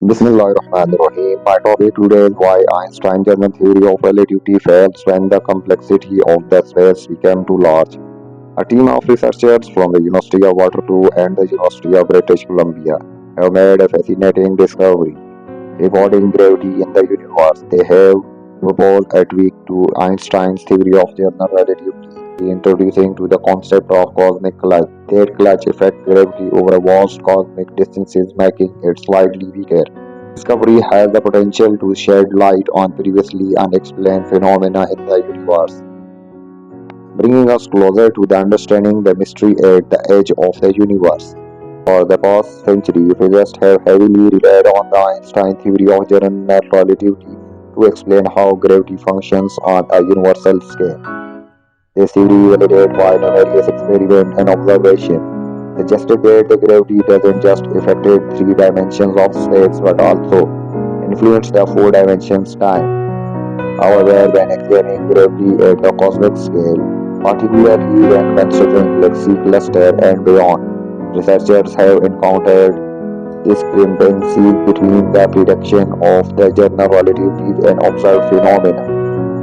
Bismillahirrahmanirrahim. My topic today is why Einstein's general theory of relativity fails when the complexity of the space became too large. A team of researchers from the University of Waterloo and the University of British Columbia have made a fascinating discovery. Regarding gravity in the universe, they have proposed a tweak to Einstein's theory of general relativity, introducing to the concept of cosmic clutch. That clutch affects gravity over vast cosmic distances, making it slightly weaker. Discovery has the potential to shed light on previously unexplained phenomena in the universe, bringing us closer to the understanding the mystery at the edge of the universe. For the past century, physicists have heavily relied on the Einstein theory of general relativity to explain how gravity functions on a universal scale. This theory, validated by numerous experiments and observations, suggested that the gravity doesn't just affect the three dimensions of space but also influence the four dimensions time. However, when examining gravity at the cosmic scale, particularly when considering galaxy cluster and beyond, researchers have encountered discrepancies between the prediction of the general relativities and observed phenomena.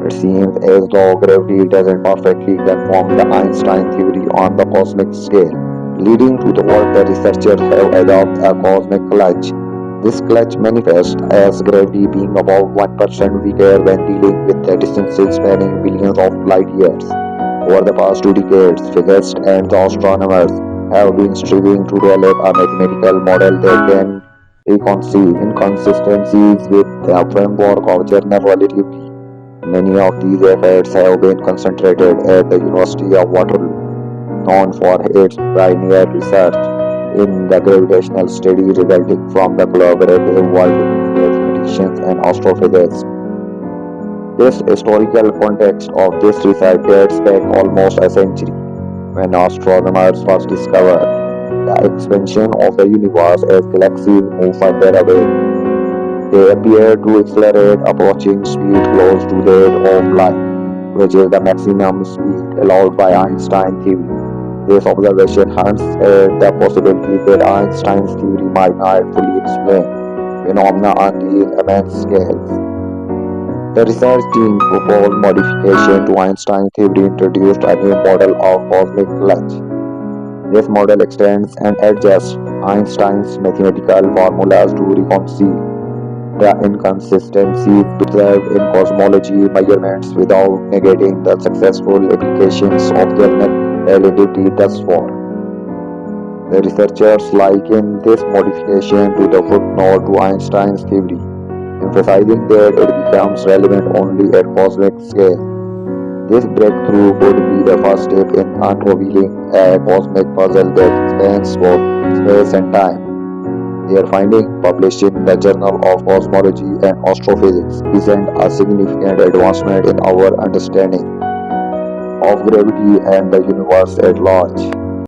It seems as though gravity doesn't perfectly conform the Einstein theory on the cosmic scale, leading to the what the researchers have adopted a cosmic clutch. This clutch manifests as gravity being about 1% weaker when dealing with the distances spanning billions of light years. Over the past 2 decades, physicists and the astronomers have been striving to develop a mathematical model that can reconcile inconsistencies with the framework of general relativity. Many of these efforts have been concentrated at the University of Waterloo, known for its pioneer research in the gravitational study resulting from the collaborative work between mathematicians and astrophysicists. This historical context of this research dates back almost a century, when astronomers first discovered the expansion of the universe as galaxies move further away. They appear to accelerate approaching speed close to that of light, which is the maximum speed allowed by Einstein theory. This observation hints at the possibility that Einstein's theory might not fully explain phenomena on these immense scales. The research team proposed modification to Einstein's theory introduced a new model of cosmic clutch. This model extends and adjusts Einstein's mathematical formulas to reconcile the inconsistencies observed in cosmology measurements without negating the successful applications of general relativity thus far. The researchers liken this modification to the footnote to Einstein's theory, emphasizing that it becomes relevant only at cosmic scale. This breakthrough could be the first step in unraveling a cosmic puzzle that spans both space and time. Their finding, published in the Journal of Cosmology and Astrophysics, present a significant advancement in our understanding of gravity and the universe at large.